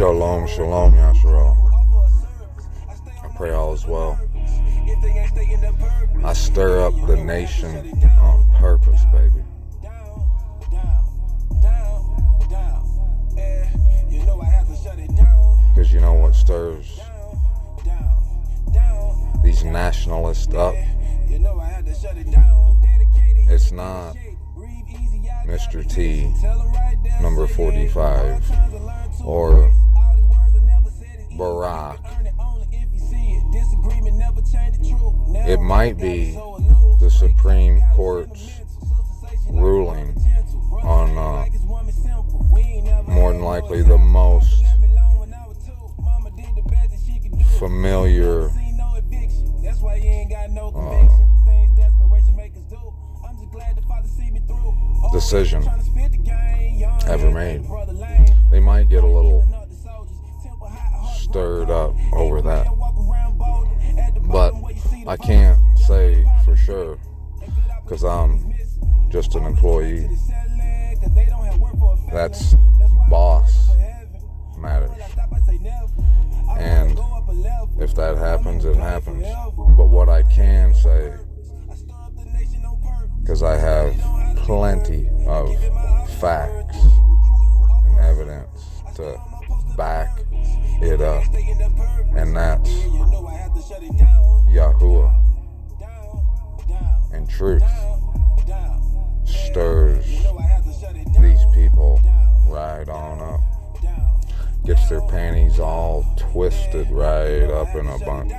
Shalom, shalom, Yasharal. I pray all is well. I stir up the nation on purpose, baby. Because you know what stirs these nationalists up? It's not Mr. T, number 45, or Barack. It might be the Supreme Court's ruling on more than likely the most familiar decision ever made. They might get a little stirred up over that, but I can't say for sure because I'm just an employee. That's boss matters, and if that happens, it happens. But what I can say, because I have plenty of facts and evidence to back it up, and that's Yahuwah and truth stirs these people right on up, gets their panties all twisted right up in a bunch.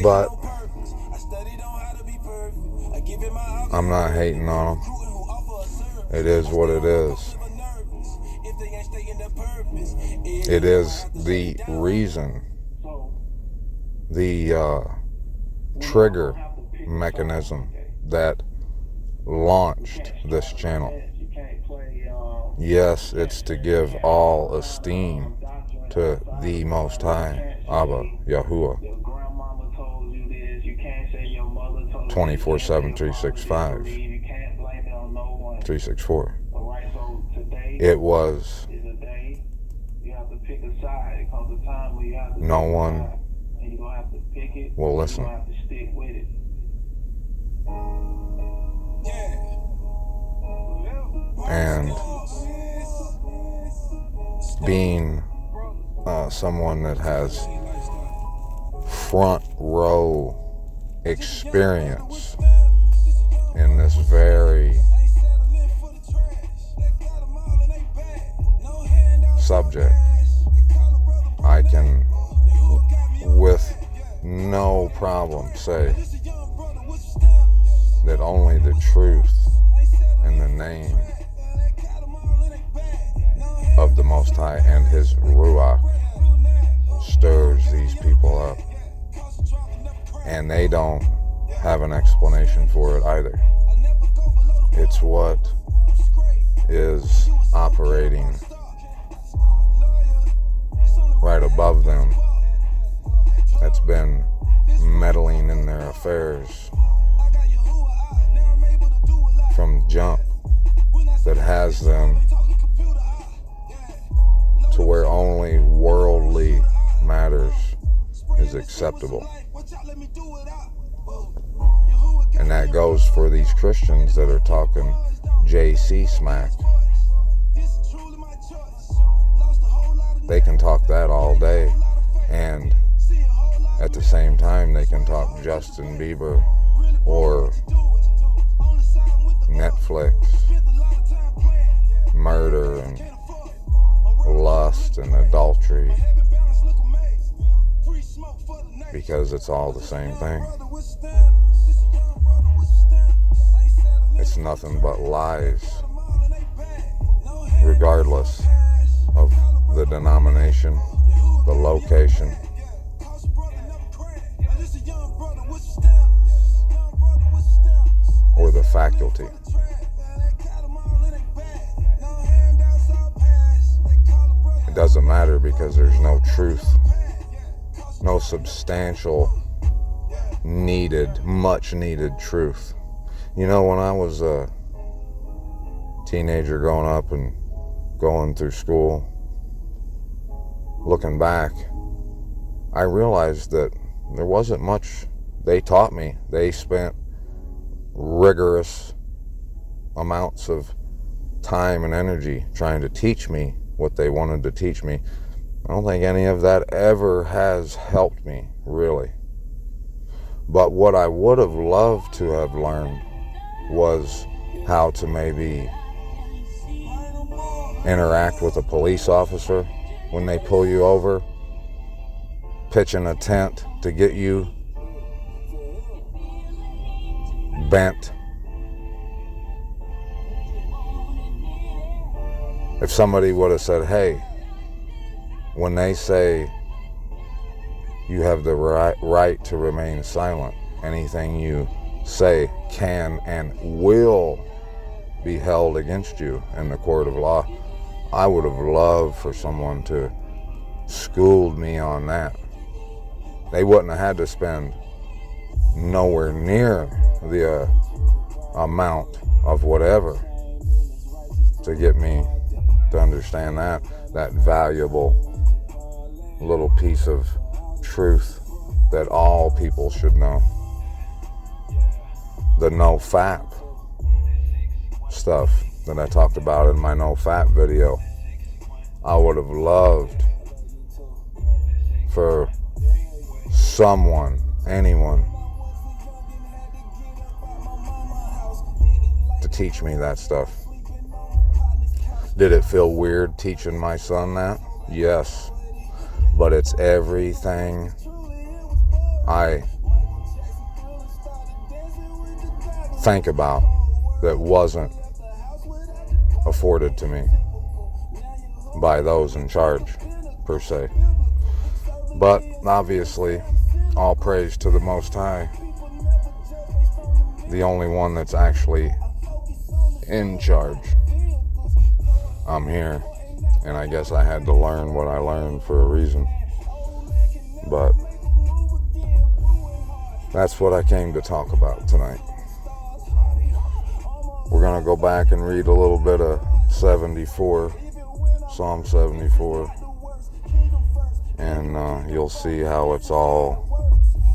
But I'm not hating on them. It is what it is. It is the reason, the trigger mechanism that launched this channel. Yes, it's to give all esteem to the Most High, Abba, Yahuwah, 24/7, 365, 364. It was no one will listen. And being someone that has front row experience in this very subject, I can with no problem say that only the truth in the name of the Most High and His Ruach stirs these people up. And they don't have an explanation for it either. It's what is operating right above them that's been meddling in their affairs from jump, that has them to where only worldly matters is acceptable. And that goes for these Christians that are talking JC smack. They can talk that all day, and at the same time they can talk Justin Bieber or Netflix, murder and lust and adultery, because it's all the same thing. It's nothing but lies, regardless of the denomination, the location, or the faculty. It doesn't matter because there's no truth, no substantial, much needed truth. You know, when I was a teenager growing up and going through school, looking back, I realized that there wasn't much they taught me. They spent rigorous amounts of time and energy trying to teach me what they wanted to teach me. I don't think any of that ever has helped me, really. But what I would have loved to have learned was how to maybe interact with a police officer when they pull you over, pitching a tent to get you bent. If somebody would have said, hey, when they say you have the right to remain silent, anything you say can and will be held against you in the court of law, I would have loved for someone to schooled me on that. They wouldn't have had to spend nowhere near the amount of whatever to get me to understand that valuable little piece of truth that all people should know. The no-fap stuff that I talked about in my no-fap video, I would have loved for someone, anyone, to teach me that stuff. Did it feel weird teaching my son that? Yes. But it's everything I think about that wasn't afforded to me by those in charge, per se. But obviously, all praise to the Most High, the only one that's actually in charge. I'm here, and I guess I had to learn what I learned for a reason. But that's what I came to talk about tonight. We're going to go back and read a little bit of 74, Psalm 74, and you'll see how it's all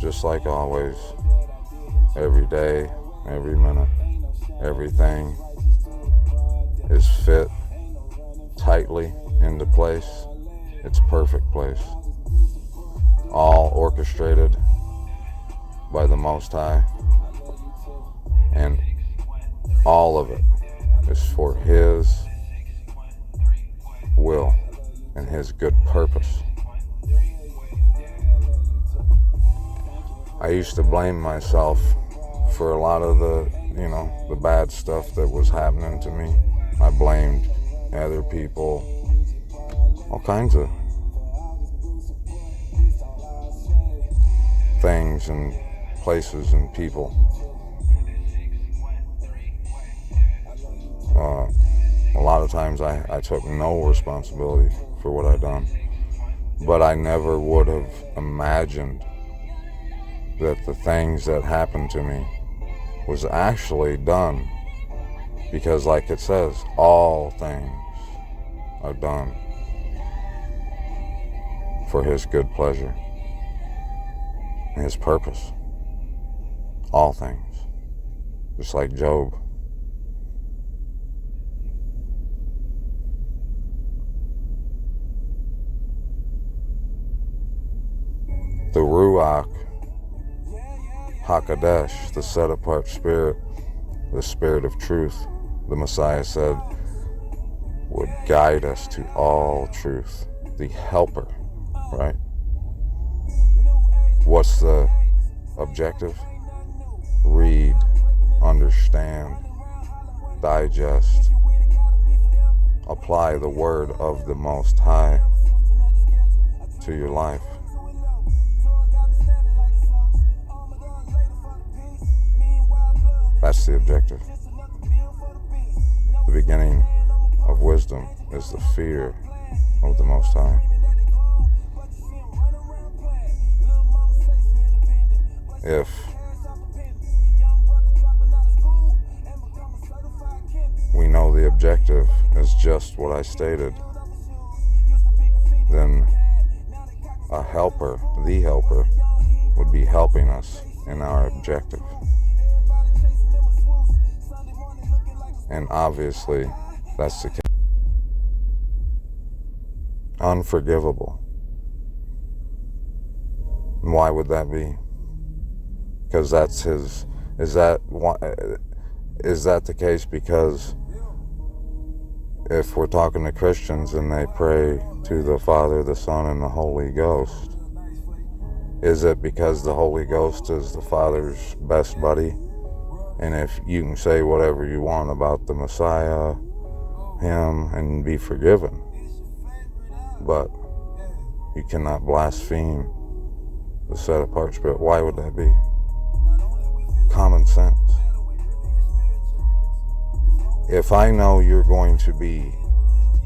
just like always. Every day, every minute, everything is fit tightly into place. It's perfect place. All orchestrated by the Most High. And all of it is for His will and His good purpose. I used to blame myself for a lot of the bad stuff that was happening to me. I blamed other people, all kinds of things and places and people. A lot of times I took no responsibility for what I'd done, but I never would have imagined that the things that happened to me was actually done because, like it says, all things are done for His good pleasure and His purpose. All things. Just like Job. The Ruach HaKodesh, the set-apart spirit, the spirit of truth, the Messiah said, would guide us to all truth. The helper, right? What's the objective? Read, understand, digest, apply the word of the Most High to your life. That's the objective. The beginning of wisdom is the fear of the Most High. If we know the objective is just what I stated, then a helper, the helper, would be helping us in our objective. And obviously, that's the case. Unforgivable. Why would that be? Because that's his. Is that the case? Because if we're talking to Christians and they pray to the Father, the Son, and the Holy Ghost, is it because the Holy Ghost is the Father's best buddy? And if you can say whatever you want about the Messiah, him, and be forgiven, but you cannot blaspheme the set-apart Spirit. Why would that be? Common sense. If I know you're going to be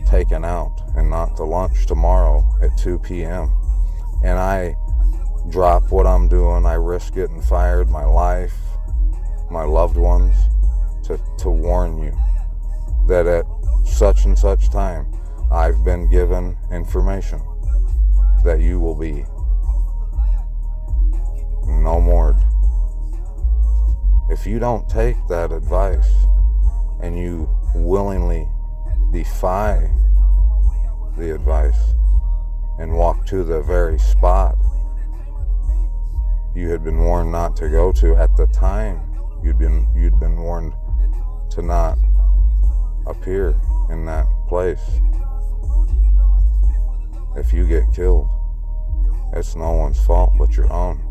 taken out and not to lunch tomorrow at 2 p.m. and I drop what I'm doing, I risk getting fired, my life, my loved ones, to warn you that at such and such time I've been given information that you will be no more. If you don't take that advice and you willingly defy the advice and walk to the very spot you had been warned not to go to at the time you'd been warned to not appear in that place, if you get killed, it's no one's fault but your own,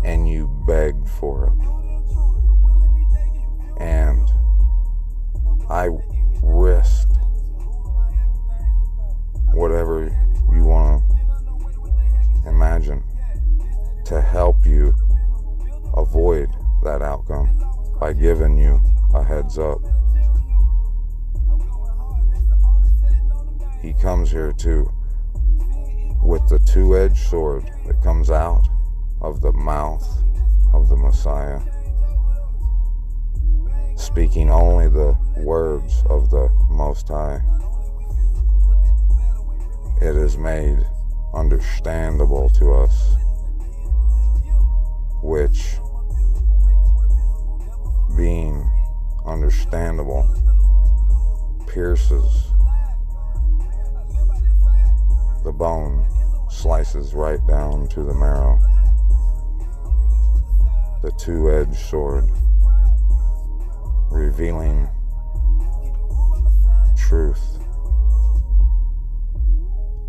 and you begged for it. And I risked whatever you want to imagine to help you avoid that outcome by giving you a heads up. He comes here too with the two-edged sword that comes out of the mouth of the Messiah, speaking only the words of the Most High. It is made understandable to us, which, being understandable, pierces the bone, slices right down to the marrow. The two-edged sword, revealing truth,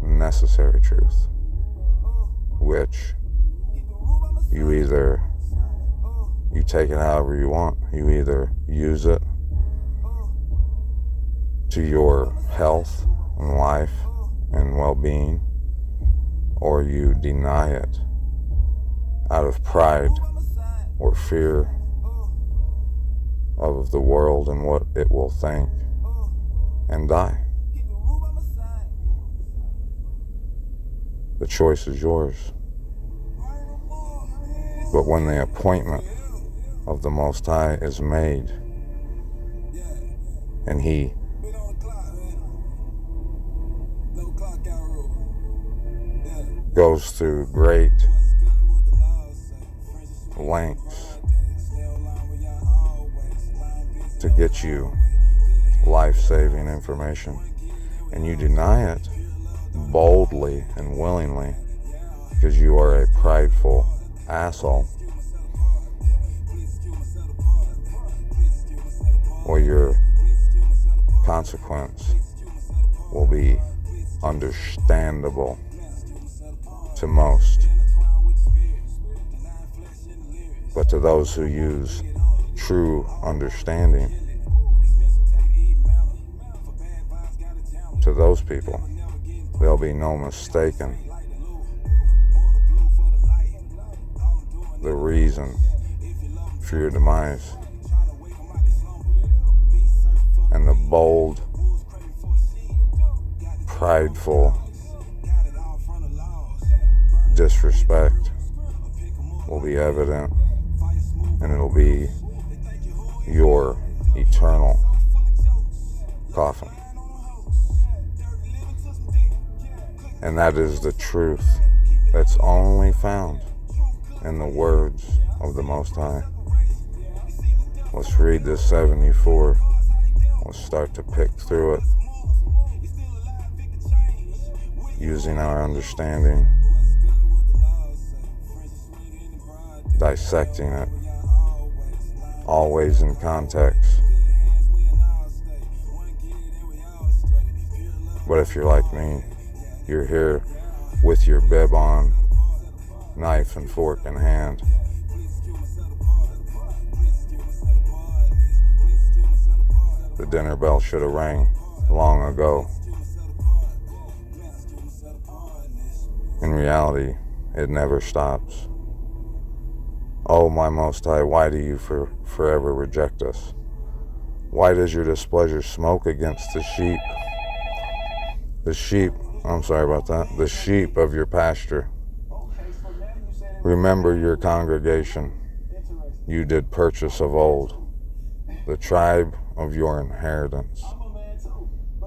necessary truth, which you take it however you want. You either use it to your health and life and well-being, or you deny it out of pride or fear of the world and what it will think, and die. The choice is yours. But when the appointment of the Most High is made, and He goes through great lengths to get you life-saving information, and you deny it boldly and willingly because you are a prideful asshole, well, your consequence will be understandable to most. But to those who use true understanding, to those people, there'll be no mistaking the reason for your demise. And the bold, prideful disrespect will be evident, and it'll be your eternal coffin. And that is the truth that's only found in the words of the Most High. Let's read this 74. Let's start to pick through it using our understanding, dissecting it, always in context. But if you're like me, you're here with your bib on, knife and fork in hand. The dinner bell should have rang long ago. In reality, it never stops. Oh, my Most High, why do you forever reject us? Why does your displeasure smoke against the sheep? The sheep of your pasture. Remember your congregation you did purchase of old, the tribe of your inheritance.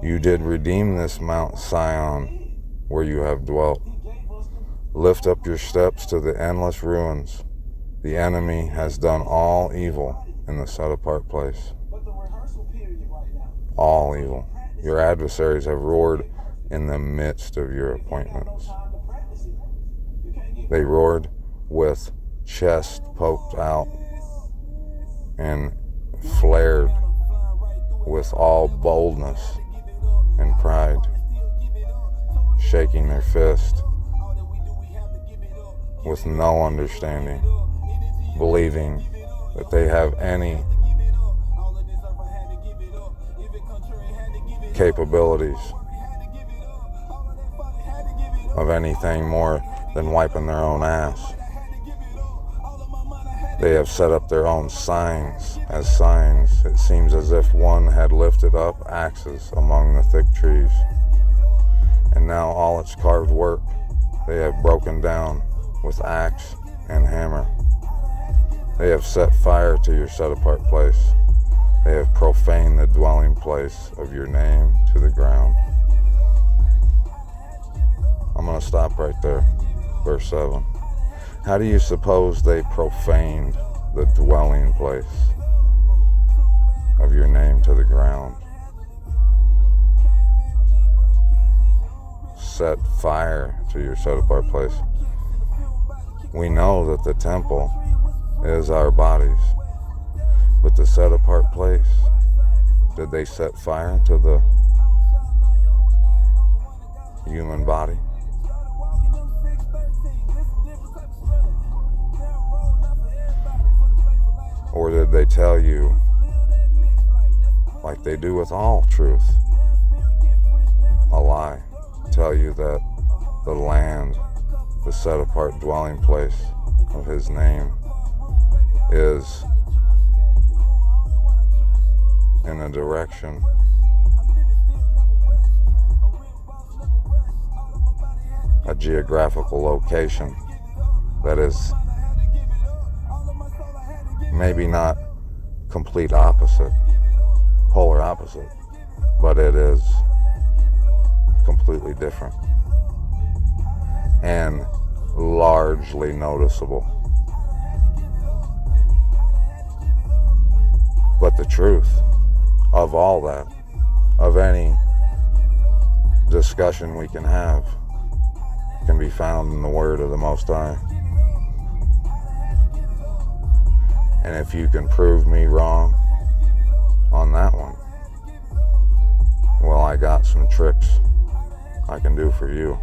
You did redeem this Mount Sion where you have dwelt. Lift up your steps to the endless ruins. The enemy has done all evil in the set-apart place. All evil. Your adversaries have roared in the midst of your appointments. They roared with chest poked out and flared with all boldness and pride, shaking their fist with no understanding, believing that they have any capabilities of anything more than wiping their own ass. They have set up their own signs as signs. It seems as if one had lifted up axes among the thick trees, and now all its carved work they have broken down with axe and hammer. They have set fire to your set-apart place. They have profaned the dwelling place of your name to the ground. I'm going to stop right there. Verse 7. How do you suppose they profaned the dwelling place of your name to the ground? Set fire to your set-apart place. We know that the temple is our bodies, but the set-apart place, did they set fire to the human body? Or did they tell you, like they do with all truth, a lie? Tell you that the land, the set-apart dwelling place of his name, is in a direction a geographical location that is maybe not complete opposite, polar opposite, but it is completely different and largely noticeable. But the truth of all that, of any discussion we can have, can be found in the Word of the Most High. And if you can prove me wrong on that one, well, I got some tricks I can do for you.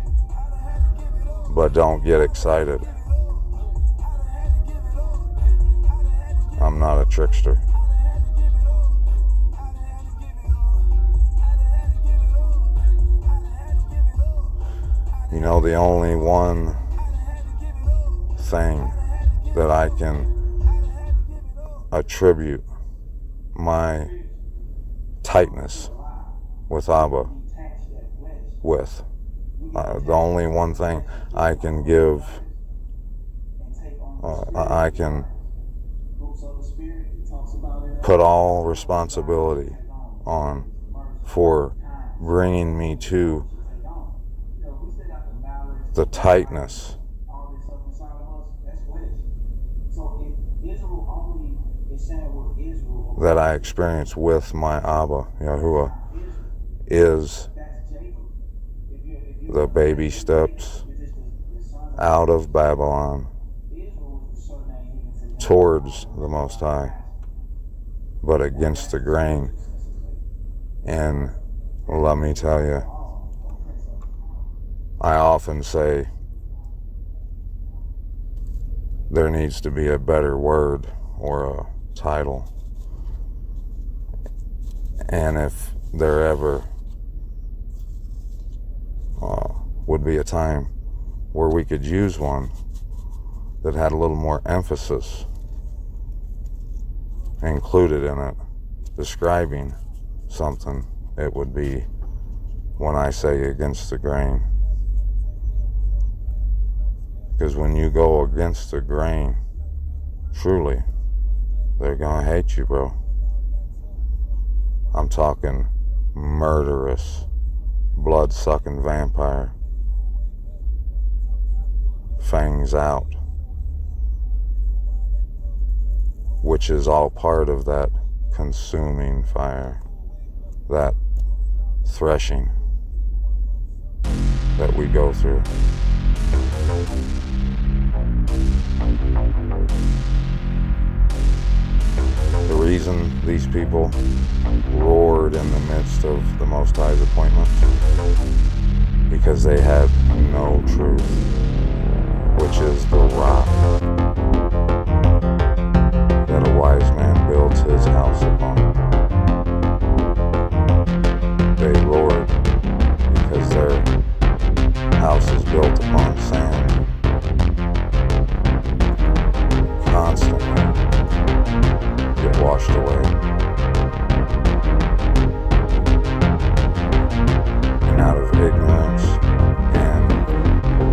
But don't get excited. I'm not a trickster. You know, the only one thing that I can attribute my tightness with Abba with, the only one thing I can give, I can put all responsibility on for bringing me to the tightness that I experience with my Abba, Yahuwah, is the baby steps out of Babylon towards the Most High, but against the grain. And let me tell you, I often say there needs to be a better word or a title. And if there ever would be a time where we could use one that had a little more emphasis included in it, describing something, it would be when I say against the grain. Because when you go against the grain, truly, they're gonna hate you, bro. I'm talking murderous, blood-sucking vampire. Fangs out. Which is all part of that consuming fire. That threshing that we go through. The reason these people roared in the midst of the Most High's appointment, because they had no truth, which is the rock that a wise man builds his house upon. They roared because their house is built upon sand, constantly get washed away. And out of ignorance and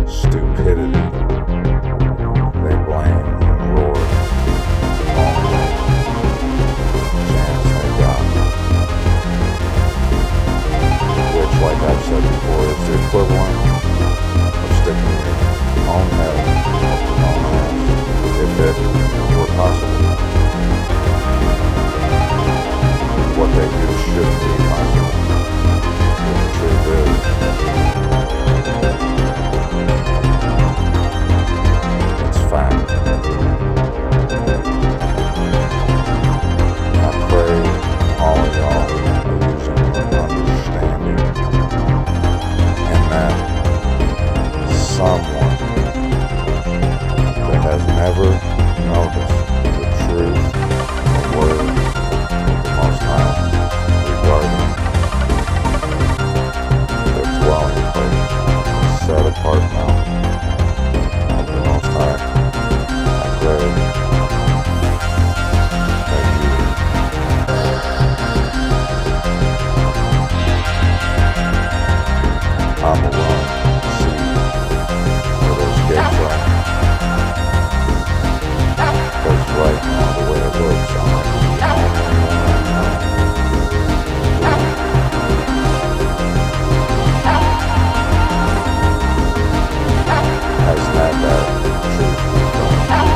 stupidity, they blame and roar on the chance they got. Which, like I've said before, is the equivalent of sticking your own head up your own ass, if it were possible. What they do shouldn't be possible. But the truth is, it's fact. I pray all of y'all are using understanding, and that someone that has never noticed the truth, the word of the Most High regarding the dwelling place, the set apart mountain of the Most High, I pray that you I'm alone, see where those gates are. Because right now, the way it looks, I'm like the only one I know has had that truth confirmed.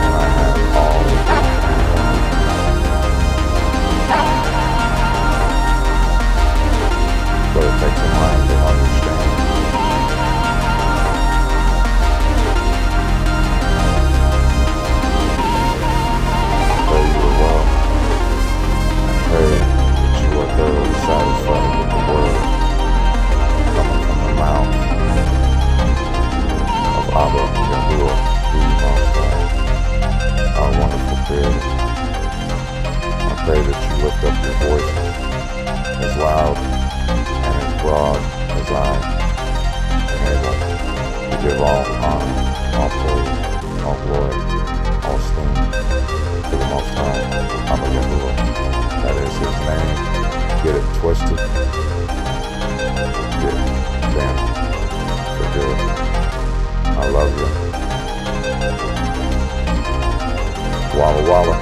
And I have all of it. But it takes a mind to understand. Pray you are well. Pray that you are thoroughly satisfied with the word coming from the mouth of Abba Yahuwah, the Most High, our wonderful Creator. I pray that you lift up your voice as loud and as broad as I am able to give all honor, all praise, all glory, all esteem to the Most High, Abba Yahuwah. That is his name. Get it twisted. Get bent for good. I love you. Walla Walla.